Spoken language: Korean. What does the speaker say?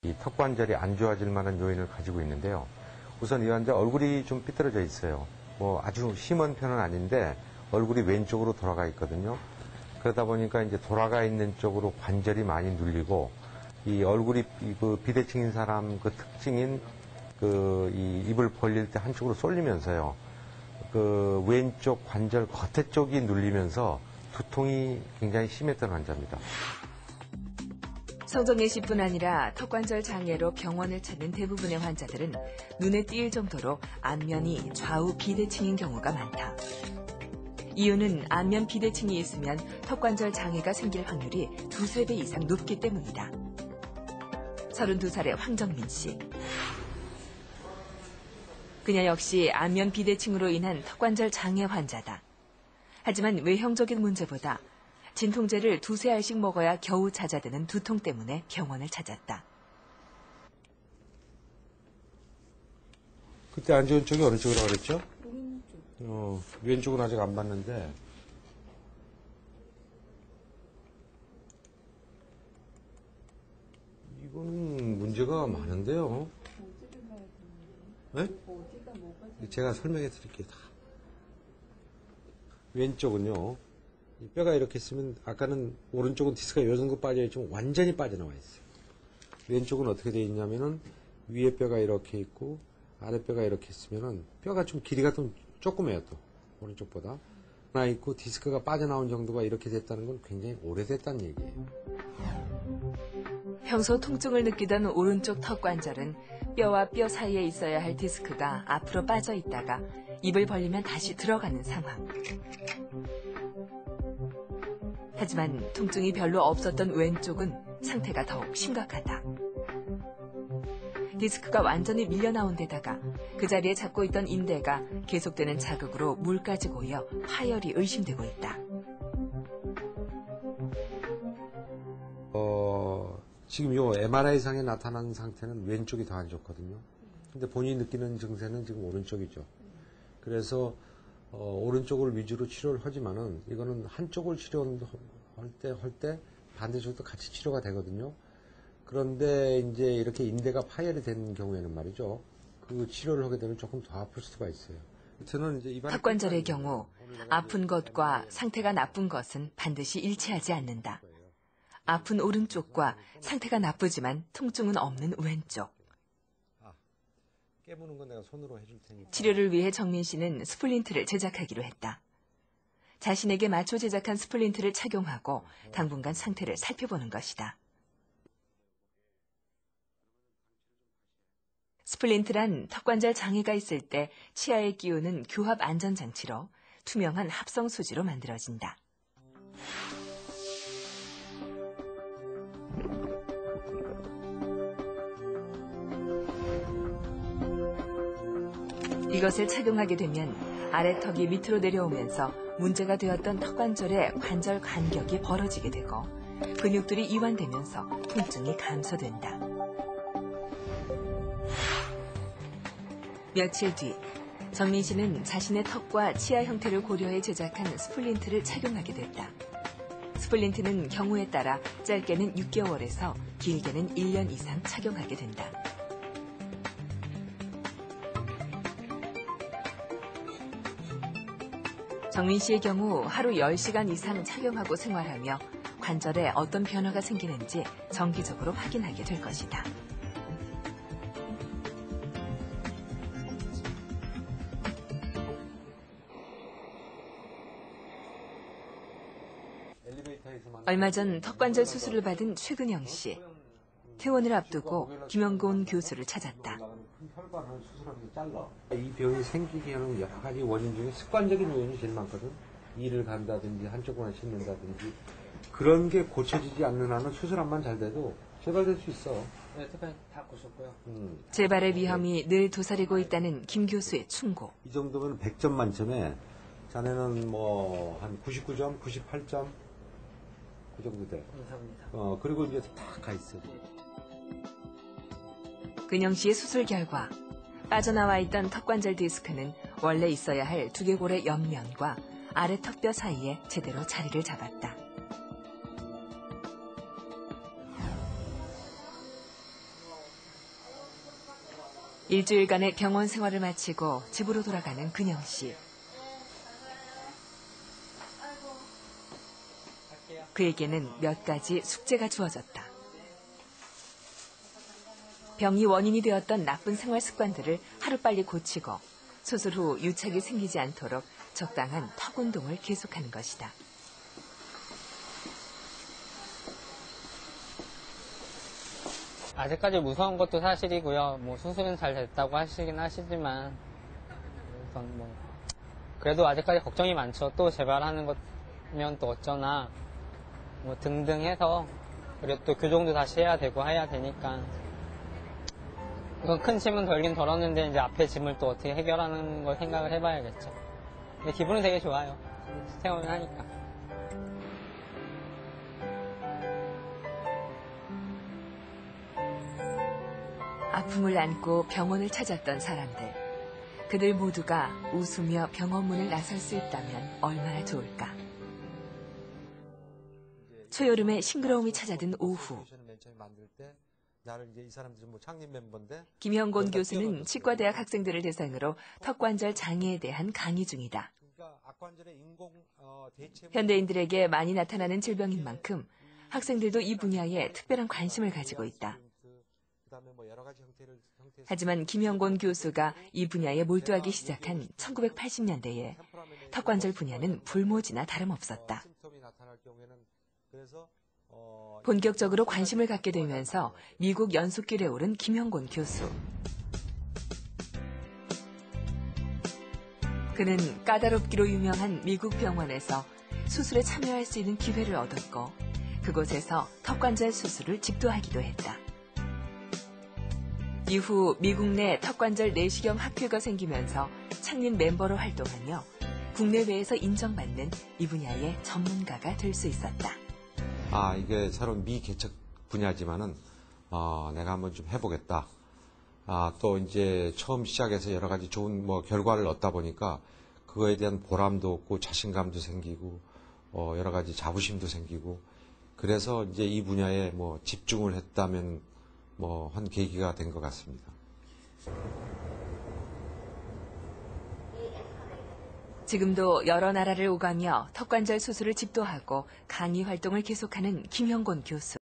이 턱관절이 안 좋아질 만한 요인을 가지고 있는데요. 우선 이 환자 얼굴이 좀 삐뚤어져 있어요. 뭐 아주 심한 편은 아닌데 얼굴이 왼쪽으로 돌아가 있거든요. 그러다 보니까 이제 돌아가 있는 쪽으로 관절이 많이 눌리고 이 얼굴이 그 비대칭인 사람 그 특징인 그 이 입을 벌릴 때 한쪽으로 쏠리면서요. 그 왼쪽 관절 겉에 쪽이 눌리면서 두통이 굉장히 심했던 환자입니다. 성정혜 씨뿐 아니라 턱관절 장애로 병원을 찾는 대부분의 환자들은 눈에 띄일 정도로 안면이 좌우 비대칭인 경우가 많다. 이유는 안면 비대칭이 있으면 턱관절 장애가 생길 확률이 2~3배 이상 높기 때문이다. 32살의 황정민 씨. 그녀 역시 안면 비대칭으로 인한 턱관절 장애 환자다. 하지만 외형적인 문제보다 진통제를 2~3알씩 먹어야 겨우 잦아드는 두통 때문에 병원을 찾았다. 그때 안 좋은 쪽이 어느 쪽이라고 그랬죠? 오른쪽. 왼쪽은 아직 안 봤는데. 이건 문제가 많은데요. 어디를 봐야 되는데? 네? 어디가 뭐가 제가 설명해 드릴게요. 다. 왼쪽은요. 이 뼈가 이렇게 있으면 아까는 오른쪽은 디스크가 요 정도 빠져있지만 완전히 빠져나와 있어요. 왼쪽은 어떻게 되어 있냐면은 위에 뼈가 이렇게 있고 아래 뼈가 이렇게 있으면은 뼈가 좀 길이가 좀 조그매요 또 오른쪽보다. 하나 있고 디스크가 빠져나온 정도가 이렇게 됐다는 건 굉장히 오래됐다는 얘기예요. 평소 통증을 느끼던 오른쪽 턱관절은 뼈와 뼈 사이에 있어야 할 디스크가 앞으로 빠져 있다가 입을 벌리면 다시 들어가는 상황. 하지만 통증이 별로 없었던 왼쪽은 상태가 더욱 심각하다. 디스크가 완전히 밀려나온 데다가 그 자리에 잡고 있던 인대가 계속되는 자극으로 물까지 고여 파열이 의심되고 있다. 지금 요 MRI상에 나타난 상태는 왼쪽이 더 안 좋거든요. 근데 본인이 느끼는 증세는 지금 오른쪽이죠. 그래서 오른쪽을 위주로 치료를 하지만은 이거는 한쪽을 치료할 때 반대쪽도 같이 치료가 되거든요. 그런데 이제 이렇게 인대가 파열이 된 경우에는 말이죠. 그 치료를 하게 되면 조금 더 아플 수가 있어요. 저는 이제 턱관절의 경우 아픈 것과 상태가 나쁜 것은 반드시 일치하지 않는다. 아픈 오른쪽과 상태가 나쁘지만 통증은 없는 왼쪽. 깨무는 건 내가 손으로 해줄 테니까. 치료를 위해 정민 씨는 스플린트를 제작하기로 했다. 자신에게 맞춰 제작한 스플린트를 착용하고 당분간 상태를 살펴보는 것이다. 스플린트란 턱관절 장애가 있을 때 치아에 끼우는 교합 안전장치로 투명한 합성 수지로 만들어진다. 이것을 착용하게 되면 아래턱이 밑으로 내려오면서 문제가 되었던 턱관절의 관절 간격이 벌어지게 되고 근육들이 이완되면서 통증이 감소된다. 며칠 뒤 정민 씨는 자신의 턱과 치아 형태를 고려해 제작한 스플린트를 착용하게 됐다. 스플린트는 경우에 따라 짧게는 6개월에서 길게는 1년 이상 착용하게 된다. 정민 씨의 경우 하루 10시간 이상 착용하고 생활하며 관절에 어떤 변화가 생기는지 정기적으로 확인하게 될 것이다. 얼마 전 턱관절 수술을 받은 최근영 씨. 퇴원을 앞두고 김영곤 교수를 찾았다. 혈관을 수술하면서 잘라. 이 병이 생기게 하는 여러 가지 원인 중에 습관적인 요인이 제일 많거든. 이를 간다든지 한쪽만 씹는다든지 그런 게 고쳐지지 않는 한은 수술한만 잘 돼도 재발될 수 있어. 네, 태평 다 고쳤고요. 재발의 위험이 늘 도사리고 있다는 김 교수의 충고. 이 정도면 100점 만점에 자네는 뭐 한 99점, 98점 그 정도 돼. 감사합니다. 그리고 이제 다 가 있어. 근영 씨의 수술 결과 빠져나와 있던 턱관절 디스크는 원래 있어야 할 두개골의 옆면과 아래 턱뼈 사이에 제대로 자리를 잡았다. 일주일간의 병원 생활을 마치고 집으로 돌아가는 근영 씨. 그에게는 몇 가지 숙제가 주어졌다. 병이 원인이 되었던 나쁜 생활 습관들을 하루빨리 고치고 수술 후 유착이 생기지 않도록 적당한 턱 운동을 계속하는 것이다. 아직까지 무서운 것도 사실이고요. 뭐 수술은 잘 됐다고 하시긴 하시지만 우선 뭐 그래도 아직까지 걱정이 많죠. 또 재발하는 거면 또 어쩌나 뭐 등등 해서 그리고 또 교정도 다시 해야 되고 해야 되니까 우선 큰 짐은 덜긴 덜었는데 이제 앞에 짐을 또 어떻게 해결하는 걸 생각을 해봐야겠죠. 근데 기분은 되게 좋아요. 퇴원을 하니까. 아픔을 안고 병원을 찾았던 사람들. 그들 모두가 웃으며 병원 문을 나설 수 있다면 얼마나 좋을까. 초여름에 싱그러움이 찾아든 오후. 김형곤 교수는 치과대학 학생들을 대상으로 턱관절 장애에 대한 강의 중이다. 현대인들에게 많이 나타나는 질병인 만큼 학생들도 이 분야에 특별한 관심을 가지고 있다. 하지만 김형곤 교수가 이 분야에 몰두하기 시작한 1980년대에 턱관절 분야는 불모지나 다름없었다. 본격적으로 관심을 갖게 되면서 미국 연속길에 오른 김형곤 교수. 그는 까다롭기로 유명한 미국 병원에서 수술에 참여할 수 있는 기회를 얻었고 그곳에서 턱관절 수술을 집도하기도 했다. 이후 미국 내 턱관절 내시경 학회가 생기면서 창립 멤버로 활동하며 국내외에서 인정받는 이 분야의 전문가가 될 수 있었다. 이게 새로운 미개척 분야지만은 내가 한번 좀 해보겠다. 또 이제 처음 시작해서 여러 가지 좋은 결과를 얻다 보니까 그거에 대한 보람도 없고 자신감도 생기고 여러 가지 자부심도 생기고 그래서 이제 이 분야에 집중을 했다면 한 계기가 된 것 같습니다. 지금도 여러 나라를 오가며 턱관절 수술을 집도하고 강의 활동을 계속하는 김형곤 교수.